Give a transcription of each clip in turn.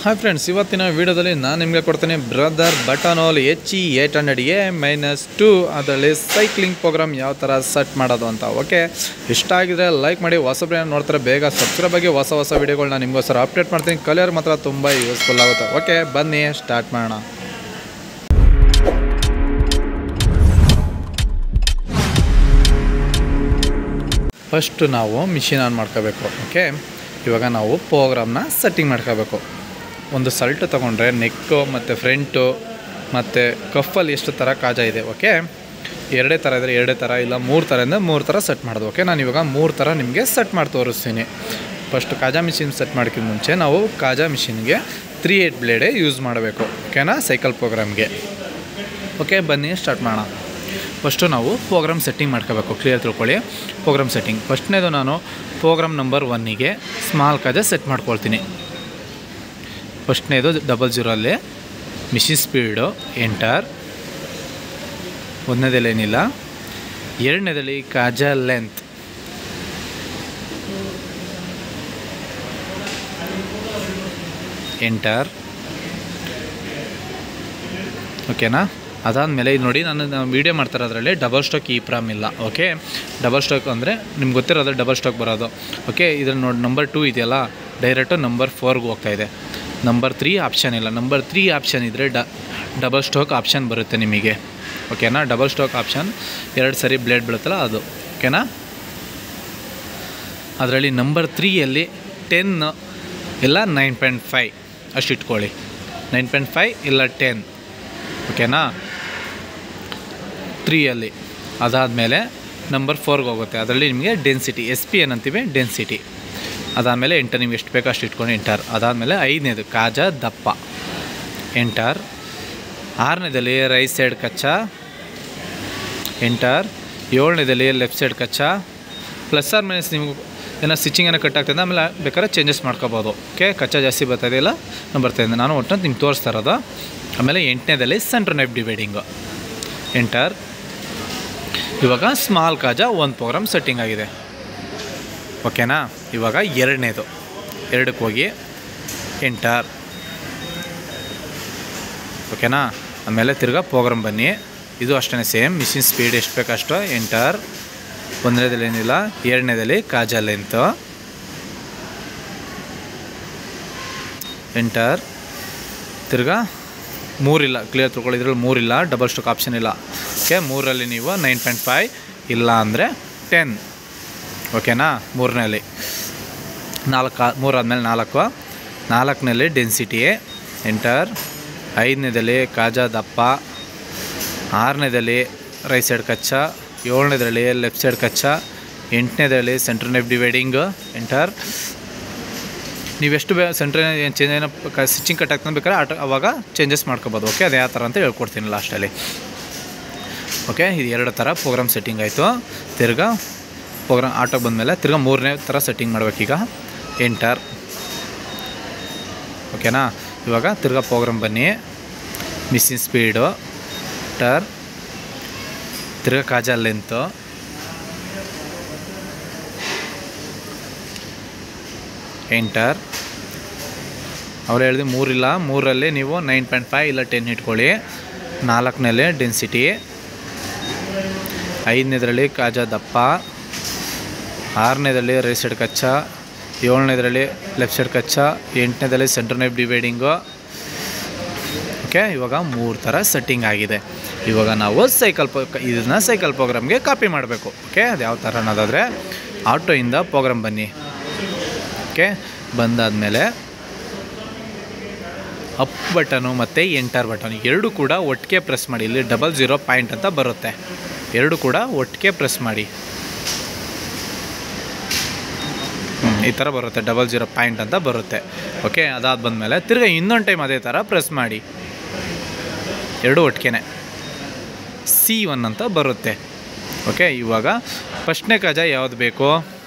Hi friends, ಇವತ್ತಿನ ವಿಡಿಯೋದಲ್ಲಿ ನಾನು ನಿಮಗೆ ಕೊಡ್ತೇನೆ ಬ್ರದರ್ ಬಟನೋಲ್ HE800A-2 ಅದರಲ್ಲಿ ಸೈಕ್ಲಿಂಗ್ ಪ್ರೋಗ್ರಾಮ್ ಯಾವ ಥರ ಸೆಟ್ ಮಾಡೋದು ಅಂತ. ಓಕೆ, ಇಷ್ಟ ಆಗಿದ್ರೆ ಲೈಕ್ ಮಾಡಿ, ಹೊಸಬ್ರು ನೋಡ್ತಾರೆ ಬೇಗ ಸಬ್ಸ್ಕ್ರೈಬ್ ಆಗಿ ಹೊಸ ವಿಡಿಯೋಗಳನ್ನ ನಿಮಗೋಸ್ಕರ ಅಪ್ಡೇಟ್ ಮಾಡ್ತೀನಿ. ಕಲಿಯೋರು ಮಾತ್ರ ತುಂಬ ಯೂಸ್ಫುಲ್ ಆಗುತ್ತೆ. ಓಕೆ, ಬನ್ನಿ ಸ್ಟಾರ್ಟ್ ಮಾಡೋಣ. ಫಸ್ಟ್ ನಾವು ಮಿಷಿನ್ ಆನ್ ಮಾಡ್ಕೋಬೇಕು. ಓಕೆ, ಇವಾಗ ನಾವು ಪ್ರೋಗ್ರಾಮ್ನ ಸೆಟ್ಟಿಂಗ್ ಮಾಡ್ಕೋಬೇಕು. ಒಂದು ಸಲ್ಟ್ ತೊಗೊಂಡ್ರೆ ನೆಕ್ಕು ಮತ್ತು ಫ್ರಂಟು ಮತ್ತು ಕಫಲ್ಲಿ ಎಷ್ಟು ಥರ ಕಾಜಾ ಇದೆ. ಓಕೆ, ಎರಡೇ ಥರ ಇದ್ದರೆ ಎರಡೇ ಥರ, ಇಲ್ಲ ಮೂರು ಥರ ಅಂದರೆ ಮೂರು ಥರ ಸೆಟ್ ಮಾಡೋದು. ಓಕೆ, ನಾನು ಇವಾಗ ಮೂರು ಥರ ನಿಮಗೆ ಸೆಟ್ ಮಾಡಿ ತೋರಿಸ್ತೀನಿ. ಫಸ್ಟ್ ಕಾಜಾ ಮಿಷಿನ್ ಸೆಟ್ ಮಾಡೋಕ್ಕಿಂತ ಮುಂಚೆ ನಾವು ಕಾಜಾ ಮಿಷಿನ್ಗೆ 3/8 ಬ್ಲೇಡೇ ಯೂಸ್ ಮಾಡಬೇಕು. ಓಕೆನಾ, ಸೈಕಲ್ ಪ್ರೋಗ್ರಾಮ್ಗೆ. ಓಕೆ, ಬನ್ನಿ ಸ್ಟಾರ್ಟ್ ಮಾಡೋಣ. ಫಸ್ಟು ನಾವು ಪ್ರೋಗ್ರಾಮ್ ಸೆಟ್ಟಿಂಗ್ ಮಾಡ್ಕೋಬೇಕು. ಕ್ಲಿಯರ್ ತಿಳ್ಕೊಳ್ಳಿ. ಪ್ರೋಗ್ರಾಮ್ ಸೆಟ್ಟಿಂಗ್ ಫಸ್ಟ್ನೇದು ನಾನು program number 1ಗೆ small Khaja set ಮಾಡ್ಕೊಳ್ತೀನಿ. ಫಸ್ಟ್ನೇದು 00 ಅಲ್ಲಿ ಮಿಷಿನ್ ಸ್ಪೀಡು ಎಂಟರ್. ಒಂದನೇದಲ್ಲಿ ಏನಿಲ್ಲ. ಎರಡನೇದಲ್ಲಿ ಕಾಜಾ ಲೆಂತ್ ಎಂಟರ್. ಓಕೆನಾ, ಅದಾದಮೇಲೆ ಇದು ನೋಡಿ, ನಾನು ವೀಡಿಯೋ ಮಾಡ್ತಾರೋದ್ರಲ್ಲಿ ಡಬಲ್ ಸ್ಟಾಕ್ ಈ ಪ್ರಾಮ್ ಇಲ್ಲ. ಓಕೆ, ಡಬಲ್ ಸ್ಟಾಕ್ ಅಂದರೆ ನಿಮ್ಗೆ ಗೊತ್ತಿರೋದು ಡಬಲ್ ಸ್ಟಾಕ್ ಬರೋದು. ಓಕೆ, ಇದ್ರಲ್ಲಿ ನೋಡಿ ನಂಬರ್ 2 ಇದೆಯಲ್ಲ, ಡೈರೆಕ್ಟು ನಂಬರ್ 4ಗೆ ಹೋಗ್ತಾಯಿದೆ. ನಂಬರ್ 3 ಆಪ್ಷನ್ ಇಲ್ಲ. ನಂಬರ್ 3 ಆಪ್ಷನ್ ಇದ್ದರೆ ಡಬಲ್ ಸ್ಟಾಕ್ ಆಪ್ಷನ್ ಬರುತ್ತೆ ನಿಮಗೆ. ಓಕೆನಾ, ಡಬಲ್ ಸ್ಟಾಕ್ ಆಪ್ಷನ್ 2 ಸರಿ ಬ್ಲೇಡ್ ಬೀಳುತ್ತಲ್ಲ ಅದು. ಓಕೆನಾ, ಅದರಲ್ಲಿ ನಂಬರ್ 3ಯಲ್ಲಿ 10 ಇಲ್ಲ 9.5 ಅಷ್ಟು ಇಟ್ಕೊಳ್ಳಿ. 9.5 ಇಲ್ಲ 10. ಓಕೆನಾ, 3ಯಲ್ಲಿ. ಅದಾದಮೇಲೆ ನಂಬರ್ 4ಗೆ ಹೋಗುತ್ತೆ. ಅದರಲ್ಲಿ ನಿಮಗೆ ಡೆನ್ಸಿಟಿ SP ಏನಂತೀವಿ, ಡೆನ್ಸಿಟಿ. ಅದಾದಮೇಲೆ ಎಂಟರ್, ನಿಮ್ಗೆ ಎಷ್ಟು ಬೇಕೋ ಅಷ್ಟು ಇಟ್ಕೊಂಡು ಎಂಟರ್. ಅದಾದಮೇಲೆ 5ನೇದು ಕಾಜಾ ದಪ್ಪ ಎಂಟರ್. 6ನೇದಲ್ಲಿ ರೈಟ್ ಸೈಡ್ ಕಚ್ಚಾ ಎಂಟರ್. 7ನೇದಲ್ಲಿ ಲೆಫ್ಟ್ ಸೈಡ್ ಕಚ್ಚಾ. ಪ್ಲಸ್ ಆರ್ ಮೈನಸ್ ನೀವು ಏನೋ ಸ್ಟಿಚಿಂಗ್ ಏನೋ ಕಟ್ ಆಗ್ತದೆ, ಆಮೇಲೆ ಬೇಕಾದ್ರೆ ಚೇಂಜಸ್ ಮಾಡ್ಕೋಬೋದು. ಓಕೆ, ಕಚ್ಚಾ ಜಾಸ್ತಿ ಬರ್ತಾಯಿದೆಯಲ್ಲ ಬರ್ತಾಯಿದೆ, ನಾನು ಒಟ್ಟು ನಿಮ್ಗೆ ತೋರಿಸ್ತಾ ಇರೋದು. ಆಮೇಲೆ 8ನೇದಲ್ಲಿ ಸೆಂಟ್ರ್ ನೈಫ್ ಡಿವೈಡಿಂಗು ಎಂಟರ್. ಇವಾಗ ಸ್ಮಾಲ್ ಕಾಜಾ ಒಂದು ಪ್ರೋಗ್ರಾಮ್ ಸೆಟ್ಟಿಂಗ್ ಆಗಿದೆ. ಓಕೆನಾ, ಇವಾಗ 2ನೇದು 2ಕ್ಕೆ ಹೋಗಿ ಎಂಟರ್. ಓಕೆನಾ, ಆಮೇಲೆ ತಿರ್ಗಾ ಪ್ರೋಗ್ರಾಮ್ ಬನ್ನಿ. ಇದು ಅಷ್ಟೇ ಸೇಮ್. ಮಿಷಿನ್ ಸ್ಪೀಡ್ ಎಷ್ಟು ಬೇಕು ಅಷ್ಟು ಎಂಟರ್. 1ನೇದಲ್ಲಿ ಏನಿಲ್ಲ. 2ನೇದಲ್ಲಿ ಕಾಜಾ ಲೆಂತು ಎಂಟರ್. ತಿರ್ಗಾ 3 ಇಲ್ಲ. ಕ್ಲಿಯರ್ ತಿಳ್ಕೊಳ್ಳಿ, ಇದ್ರಲ್ಲಿ 3 ಇಲ್ಲ, ಡಬಲ್ ಸ್ಟಾಕ್ ಆಪ್ಷನ್ ಇಲ್ಲ. ಓಕೆ, 3ರಲ್ಲಿ ನೀವು 9.5 ಇಲ್ಲ ಅಂದರೆ 10. ಓಕೆನಾ, 3ನೇಲಿ 3 ಆದಮೇಲೆ 4. 4ನೇಲಿ ಡೆನ್ಸಿಟಿ ಎಂಟರ್. 5ನೇದಲ್ಲಿ ಕಾಜಾ ದಪ್ಪ. 6ನೇದಲ್ಲಿ ರೈಟ್ ಸೈಡ್ ಕಚ್ಚಾ. 7ನೇದಲ್ಲಿ ಲೆಫ್ಟ್ ಸೈಡ್ ಕಚ್ಚಾ. 8ನೇದಲ್ಲಿ ಸೆಂಟ್ರ್ ನೈಫ್ ಡಿವೈಡಿಂಗ್ ಎಂಟರ್. ನೀವೆಷ್ಟು ಸೆಂಟ್ರ್ ಚೇಂಜ್ ಏನೋ ಸ್ಟಿಚಿಂಗ್ ಕಟ್ ಆಗ್ತದೆ ಬೇಕಾದ್ರೆ ಅವಾಗ ಚೇಂಜಸ್ ಮಾಡ್ಕೋಬೋದು. ಓಕೆ, ಅದು ಯಾವ ಥರ ಅಂತ ಹೇಳ್ಕೊಡ್ತೀನಿ ಲಾಸ್ಟಲ್ಲಿ. ಓಕೆ, ಇದು 2 ಥರ ಪ್ರೋಗ್ರಾಮ್ ಸೆಟ್ಟಿಂಗ್ ಆಯಿತು. ತಿರ್ಗಾ ಪ್ರೋಗ್ರಾಮ್ ಆಟೋಗೆ ಬಂದಮೇಲೆ ತಿರ್ಗಾ 3ನೇ ಥರ ಸೆಟ್ಟಿಂಗ್ ಮಾಡಬೇಕೀಗ ಎಂಟರ್. ಓಕೆನಾ, ಇವಾಗ ತಿರ್ಗಾ ಪ್ರೋಗ್ರಾಮ್ ಬನ್ನಿ. Machine speed enter. ತಿರ್ಗಾ ಕಾಜಾ ಲೆಂತು ಎಂಟರ್. ಅವ್ರು ಹೇಳಿದೆ 3 ಇಲ್ಲ. 3ರಲ್ಲಿ ನೀವು 9.5 ಇಲ್ಲ 10 ಇಟ್ಕೊಳ್ಳಿ. 4ನೇಲಿ ಡೆನ್ಸಿಟಿ. 5ನೇದರಲ್ಲಿ ಕಾಜಾ ದಪ್ಪ. 6ನೇದಲ್ಲಿ ರೈಟ್ ಸೈಡ್ ಕಚ್ಚಾ. 7ನೇದರಲ್ಲಿ ಲೆಫ್ಟ್ ಸೈಡ್ ಕಚ್ಚಾ. 8ನೇದಲ್ಲಿ ಸೆಂಟ್ರ್ ನೈಫ್ ಡಿವೈಡಿಂಗು. ಓಕೆ, ಇವಾಗ 3 ಥರ ಸೆಟ್ಟಿಂಗ್ ಆಗಿದೆ. ಇವಾಗ ನಾವು ಇದನ್ನು ಸೈಕಲ್ ಪ್ರೋಗ್ರಾಮ್ಗೆ ಕಾಪಿ ಮಾಡಬೇಕು. ಓಕೆ, ಅದು ಯಾವ ಥರ ಅನ್ನೋದಾದರೆ ಆಟೋಯಿಂದ ಪ್ರೋಗ್ರಾಮ್ ಬನ್ನಿ. ಓಕೆ, ಬಂದಾದಮೇಲೆ ಅಪ್ ಬಟನು ಮತ್ತು ಎಂಟರ್ ಬಟನ್ 2 ಕೂಡ ಒಟ್ಟಿಗೆ ಪ್ರೆಸ್ ಮಾಡಿ. ಇಲ್ಲಿ 00 ಪಾಯಿಂಟ್ ಅಂತ ಬರುತ್ತೆ. 2 ಕೂಡ ಒಟ್ಟಿಗೆ ಪ್ರೆಸ್ ಮಾಡಿ. ಈ ಥರ ಬರುತ್ತೆ, 00 ಪಾಯಿಂಟ್ ಅಂತ ಬರುತ್ತೆ. ಓಕೆ, ಅದಾದ ಬಂದಮೇಲೆ ತಿರ್ಗಿ ಇನ್ನೊಂದು ಟೈಮ್ ಅದೇ ಥರ ಪ್ರೆಸ್ ಮಾಡಿ. 2 ಒಟ್ಟಿಗೆ C1 ಅಂತ ಬರುತ್ತೆ. ಓಕೆ, ಇವಾಗ ಫಸ್ಟ್ನೇ ಕಾಜಾ ಯಾವುದು ಬೇಕು,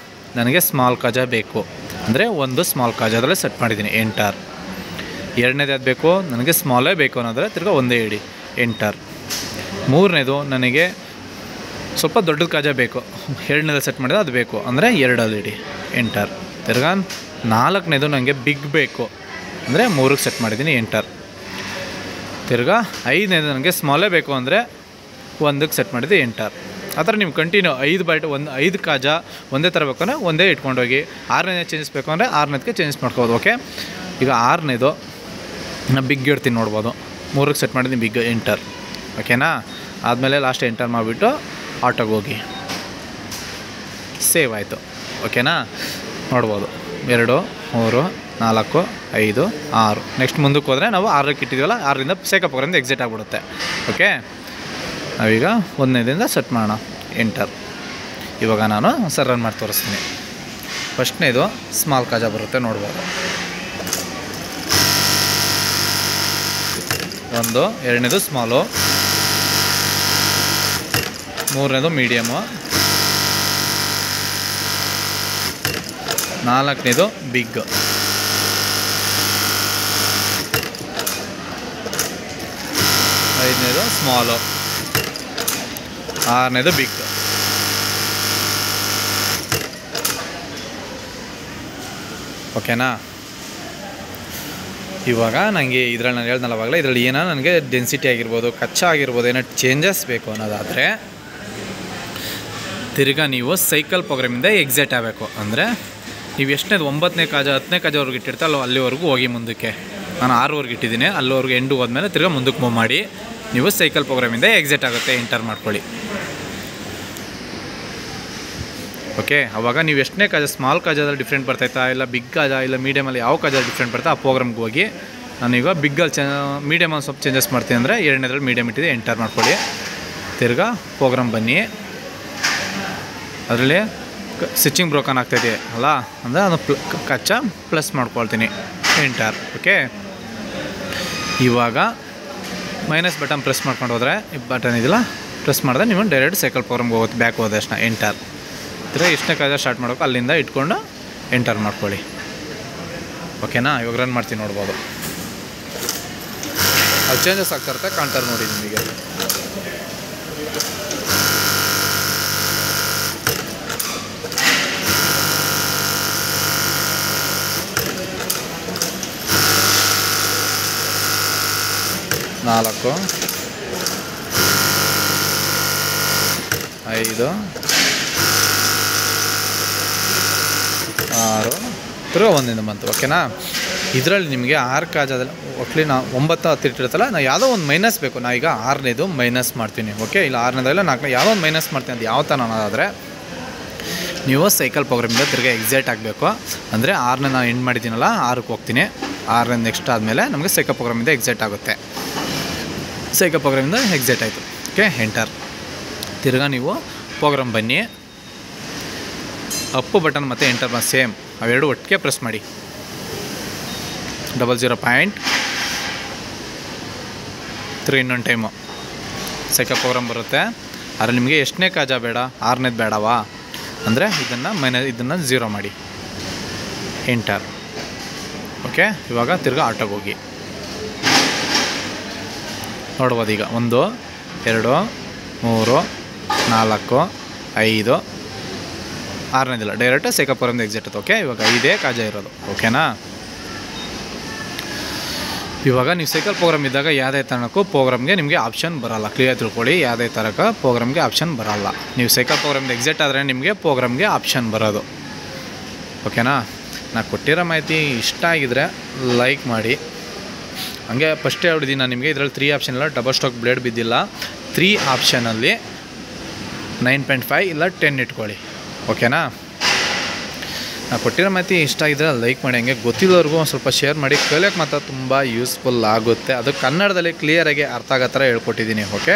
ನನಗೆ ಸ್ಮಾಲ್ ಕಾಜಾ ಬೇಕು ಅಂದರೆ ಒಂದು ಸ್ಮಾಲ್ ಕಾಜಾದಲ್ಲೇ ಸೆಟ್ ಮಾಡಿದ್ದೀನಿ ಎಂಟರ್. 2ನೇದು ಯಾವ್ದು ಬೇಕು, ನನಗೆ ಸ್ಮಾಲೇ ಬೇಕು ಅನ್ನೋದ್ರೆ ತಿರ್ಗಾ ಒಂದೇ ಇಡಿ ಎಂಟರ್. 3ನೇದು ನನಗೆ ಸ್ವಲ್ಪ ದೊಡ್ಡದು ಕಾಜಾ ಬೇಕು, 2ನೇದು ಸೆಟ್ ಮಾಡಿದ್ರೆ ಅದು ಬೇಕು ಅಂದರೆ 2 ಇಡಿ ಎಂಟರ್. ತಿರ್ಗಾ 4ನೇದು ನನಗೆ ಬಿಗ್ ಬೇಕು ಅಂದರೆ 3ಕ್ಕೆ ಸೆಟ್ ಮಾಡಿದ್ದೀನಿ ಎಂಟರ್. ತಿರ್ಗಾ 5ನೇದು ನನಗೆ ಸ್ಮಾಲೇ ಬೇಕು ಅಂದರೆ 1ಕ್ಕೆ ಸೆಟ್ ಮಾಡಿದ್ದೆ ಎಂಟರ್. ಆ ಥರ ನೀವು ಕಂಟಿನ್ಯೂ 5 ಬೈಟ್ 5 ಕಾಜ ಒಂದೇ ಥರ ಬೇಕು ಅಂದರೆ ಒಂದೇ ಇಟ್ಕೊಂಡೋಗಿ. 6ನೇ ಚೇಂಜಸ್ ಬೇಕು ಅಂದರೆ 6ನೇದಕ್ಕೆ ಚೇಂಜಸ್ ಮಾಡ್ಕೋಬೋದು. ಓಕೆ, ಈಗ 6ನೇದು ನಾನು ಬಿಗ್ ಇಡ್ತೀನಿ ನೋಡ್ಬೋದು. 3ಕ್ಕೆ ಸೆಟ್ ಮಾಡಿದ್ದೀನಿ ಬಿಗ್ ಎಂಟರ್. ಓಕೆನಾ, ಆದಮೇಲೆ ಲಾಸ್ಟ್ ಎಂಟರ್ ಮಾಡಿಬಿಟ್ಟು ಆಟೋಗೆ ಹೋಗಿ ಸೇವ್ ಆಯಿತು. ಓಕೆನಾ, ನೋಡ್ಬೋದು 2 3 4 5 6. ನೆಕ್ಸ್ಟ್ ಮುಂದಕ್ಕೆ ಹೋದರೆ ನಾವು 6ಕ್ಕೆ ಇಟ್ಟಿದ್ದೀವಲ್ಲ, 6ರಿಂದ ಸೈಕಲ್ ಪ್ರೋಗ್ರಾಮಿಂದ ಎಕ್ಸಿಟ್ ಆಗಿಬಿಡುತ್ತೆ. ಓಕೆ, ನಾವೀಗ 1ನೇದಿಂದ ಸೆಟ್ ಮಾಡೋಣ ಎಂಟರ್. ಇವಾಗ ನಾನು ರನ್ ಮಾಡಿ ತೋರಿಸ್ತೀನಿ. ಫಸ್ಟ್ನೇದು ಸ್ಮಾಲ್ ಕಾಜ ಬರುತ್ತೆ ನೋಡ್ಬೋದು. 1, 2ನೇದು ಸ್ಮಾಲು, 3ನೇದು ಮೀಡಿಯಮು, 4ನೇದು ಬಿಗ್, 5ನೇದು ಸ್ಮಾಲು, 6ನೇದು ಬಿಗ್. ಓಕೆನಾ, ಇವಾಗ ನನಗೆ ಇದರಲ್ಲಿ ನಾನು ಹೇಳ್ದಲ್ಲ ಅವಾಗಲೇ, ಇದರಲ್ಲಿ ಏನೋ ನನಗೆ ಡೆನ್ಸಿಟಿ ಆಗಿರ್ಬೋದು, ಕಚ್ಚಾ ಆಗಿರ್ಬೋದು, ಏನೋ ಚೇಂಜಸ್ ಬೇಕು ಅನ್ನೋದಾದರೆ ತಿರ್ಗಾ ನೀವು ಸೈಕಲ್ ಪ್ರೋಗ್ರಾಮಿಂದ ಎಕ್ಸಿಟ್ ಆಗಬೇಕು. ಅಂದರೆ ನೀವು ಎಷ್ಟನೇದು 9ನೇ ಕಾಜ 10ನೇ ಕಾಜವರೆಗೆ ಇಟ್ಟಿರ್ತಾರೋ ಅಲ್ಲಿವರೆಗೂ ಹೋಗಿ ಮುಂದಕ್ಕೆ. ನಾನು 6ವರೆಗೆ ಇಟ್ಟಿದ್ದೀನಿ, ಅಲ್ಲಿವರೆಗೂ ಎಂಡು ಹೋದ್ಮೇಲೆ ತಿರ್ಗಾ ಮುಂದಕ್ಕೆ ಮೂವ್ ಮಾಡಿ ನೀವು ಸೈಕಲ್ ಪ್ರೋಗ್ರಾಮಿಂದ ಎಕ್ಸಿಟ್ ಆಗುತ್ತೆ. ಎಂಟರ್ ಮಾಡ್ಕೊಳ್ಳಿ. ಓಕೆ, ಆವಾಗ ನೀವು ಎಷ್ಟನೇ ಕಾಜ, ಸ್ಮಾಲ್ ಕಾಜದಲ್ಲಿ ಡಿಫ್ರೆಂಟ್ ಬರ್ತಾಯಿತ್ತಾ, ಇಲ್ಲ ಬಿಗ್ ಕಾಜ, ಇಲ್ಲ ಮೀಡಿಯಮಲ್ಲಿ ಯಾವ ಕಾಜಲ್ಲಿ ಡಿಫ್ರೆಂಟ್ ಬರ್ತಾ ಆ ಪ್ರೋಗ್ರಾಮ್ಗೆ ಹೋಗಿ. ನಾನೀಗ ಬಿಗ್ಗಲ್ಲಿ ಮೀಡಿಯಮಲ್ಲಿ ಸ್ವಲ್ಪ ಚೇಂಜಸ್ ಮಾಡ್ತೀನಿ ಅಂದರೆ 2ನೇದ್ರಲ್ಲಿ ಮೀಡಿಯಮ್ ಇಟ್ಟಿದೆ. ಎಂಟರ್ ಮಾಡ್ಕೊಳ್ಳಿ. ತಿರ್ಗಾ ಪ್ರೋಗ್ರಾಮ್ ಬನ್ನಿ. ಅದರಲ್ಲಿ ಸ್ವಿಚಿಂಗ್ ಬ್ರೋಕನ್ ಆಗ್ತಾಯಿದೆ ಅಲ್ಲ, ಅಂದರೆ ಅದು ಕಚ್ಚಾ ಪ್ಲಸ್ ಮಾಡ್ಕೊಳ್ತೀನಿ. ಎಂಟರ್. ಓಕೆ, ಇವಾಗ ಮೈನಸ್ ಬಟನ್ ಪ್ರೆಸ್ ಮಾಡ್ಕೊಂಡು ಹೋದರೆ ಬಟನ್ ಇದಿಲ್ಲ, ಪ್ರೆಸ್ ಮಾಡಿದ್ರೆ ನೀವು ಡೈರೆಕ್ಟ್ ಸೈಕಲ್ ಪ್ರೋಗ್ರಾಮ್ಗೆ ಹೋಗುತ್ತೆ. ಬ್ಯಾಕ್ ಹೋದ ತಕ್ಷಣ ಎಂಟರ್. ತಿರ್ಗಿ ಎಷ್ಟನೇ ಕಾಜ ಸ್ಟಾರ್ಟ್ ಮಾಡೋಕೆ ಅಲ್ಲಿಂದ ಇಟ್ಕೊಂಡು ಎಂಟರ್ ಮಾಡ್ಕೊಳ್ಳಿ. ಓಕೆನಾ, ಇವಾಗ ರನ್ ಮಾಡ್ತೀನಿ ನೋಡ್ಬೋದು. ಅದು ಚೇಂಜಸ್ ಆಗ್ತಾ ಇರುತ್ತೆ, ಕಾಣ್ತಾರೆ ನೋಡಿ ನಿಮಗೆ. ನಾಲ್ಕು 5 6 ತಿರ್ಗಾ 1ರಿಂದ ಬಂತು. ಓಕೆನಾ, ಇದರಲ್ಲಿ ನಿಮಗೆ 6 ಕಾಜದಲ್ಲಿ ಒಟ್ಲಿ ನಾವು 9 10 ಇಟ್ಟಿರ್ತಲ್ಲ, ನಾವು ಯಾವುದೋ ಒಂದು ಮೈನಸ್ ಬೇಕು. ನಾ ಈಗ 6ನೇದು ಮೈನಸ್ ಮಾಡ್ತೀನಿ. ಓಕೆ, ಇಲ್ಲ 6ನೇದಲ್ಲ 4ನೇ ಯಾವುದೋ ಒಂದು ಮೈನಸ್ ಮಾಡ್ತೀನಿ. ಅದು ಯಾವ ಥರ ಅನ್ನೋದಾದರೆ ನೀವು ಸೈಕಲ್ ಪ್ರೋಗ್ರಾಮಿಂದ ತಿರ್ಗಾ ಎಕ್ಸಿಟ್ ಆಗಬೇಕು. ಅಂದರೆ 6ನೇ ನಾನು ಎಂಡ್ ಮಾಡಿದ್ದೀನಲ್ಲ, 6ಕ್ಕೆ ಹೋಗ್ತೀನಿ. 6ನೇ ನೆಕ್ಸ್ಟ್ ಆದಮೇಲೆ ನಮಗೆ ಸೈಕಲ್ ಪ್ರೋಗ್ರಾಮಿಂದ ಎಕ್ಸಿಟ್ ಆಗುತ್ತೆ. ಸೈಕಲ್ ಪ್ರೋಗ್ರಾಮಿಂದ ಎಕ್ಸಿಟ್ ಆಯಿತು. Okay, enter. ತಿರ್ಗಾ ನೀವು ಪ್ರೋಗ್ರಾಮ್ ಬನ್ನಿ, ಅಪ್ಪು ಬಟನ್ ಮತ್ತು ಎಂಟರ್ ಸೇಮ್ ಅವೆರಡು ಒಟ್ಟಿಗೆ ಪ್ರೆಸ್ ಮಾಡಿ. 00.3 ಇನ್ನೊಂದು ಟೈಮು ಸೈಕಲ್ ಪ್ರೋಗ್ರಾಮ್ ಬರುತ್ತೆ. ಆದರೆ ನಿಮಗೆ ಎಷ್ಟನೇ ಕಾಜ ಬೇಡ, 6ನೇದು ಬೇಡವಾ ಅಂದರೆ ಇದನ್ನು 0 ಮಾಡಿ. ಎಂಟರ್. ಓಕೆ, ಇವಾಗ ತಿರ್ಗಾ ಆಟೋಗೆ ಹೋಗಿ ನೋಡ್ಬೋದು. ಈಗ 1 2 3 4 5 6ನೇದಿಲ್ಲ, ಡೈರೆಕ್ಟ್ ಸೈಕಲ್ ಪ್ರೋಗ್ರಾಮಿಂದ ಎಕ್ಸಿಟ್ ಆಯ್ತು. ಓಕೆ, ಇವಾಗ 5 ಕಾಜ ಇರೋದು. ಓಕೆನಾ, ಇವಾಗ ನೀವು ಸೈಕಲ್ ಪ್ರೋಗ್ರಾಮ್ ಇದ್ದಾಗ ಯಾವುದೇ ತನಕ ಪ್ರೋಗ್ರಾಮ್ಗೆ ನಿಮಗೆ ಆಪ್ಷನ್ ಬರೋಲ್ಲ. ಕ್ಲಿಯರ್ ತಿಳ್ಕೊಳ್ಳಿ, ಯಾವುದೇ ತನಕ ಪ್ರೋಗ್ರಾಮ್ಗೆ ಆಪ್ಷನ್ ಬರೋಲ್ಲ. ನೀವು ಸೈಕಲ್ ಪ್ರೋಗ್ರಾಮಿಂದ ಎಕ್ಸಿಟ್ ಆದರೆ ನಿಮಗೆ ಪ್ರೋಗ್ರಾಮ್ಗೆ ಆಪ್ಷನ್ ಬರೋದು. ಓಕೆನಾ, ನಾನು ಕೊಟ್ಟಿರೋ ಮಾಹಿತಿ ಇಷ್ಟ ಆಗಿದರೆ ಲೈಕ್ ಮಾಡಿ. ಹಂಗೆ ಫಸ್ಟೇ ಹೇಳಿದ್ದೀನಿ ನಾನು ನಿಮಗೆ, ಇದರಲ್ಲಿ 3 ಆಪ್ಷನ್ ಇಲ್ಲ, ಡಬಲ್ ಸ್ಟಾಕ್ ಬ್ಲೇಡ್ ಬಿದ್ದಿಲ್ಲ. 3 ಆಪ್ಷನಲ್ಲಿ 9.5 ಇಲ್ಲ 10 ಇಟ್ಕೊಳ್ಳಿ. ಓಕೆನಾ, ನಾನು ಕೊಟ್ಟಿರೋ ಮಾಹಿತಿ ಇಷ್ಟ ಆಗಿದ್ರೆ ಲೈಕ್ ಮಾಡಿ. ಹಂಗೆ ಗೊತ್ತಿಲ್ಲವ್ರಿಗೂ ಒಂದು ಸ್ವಲ್ಪ ಶೇರ್ ಮಾಡಿ. ಕಲಿಯೋಕ್ಕೆ ಮಾತ್ರ ತುಂಬ ಯೂಸ್ಫುಲ್ ಆಗುತ್ತೆ. ಅದು ಕನ್ನಡದಲ್ಲಿ ಕ್ಲಿಯರಾಗಿ ಅರ್ಥ ಆಗೋ ಥರ ಹೇಳ್ಕೊಟ್ಟಿದ್ದೀನಿ. ಓಕೆ.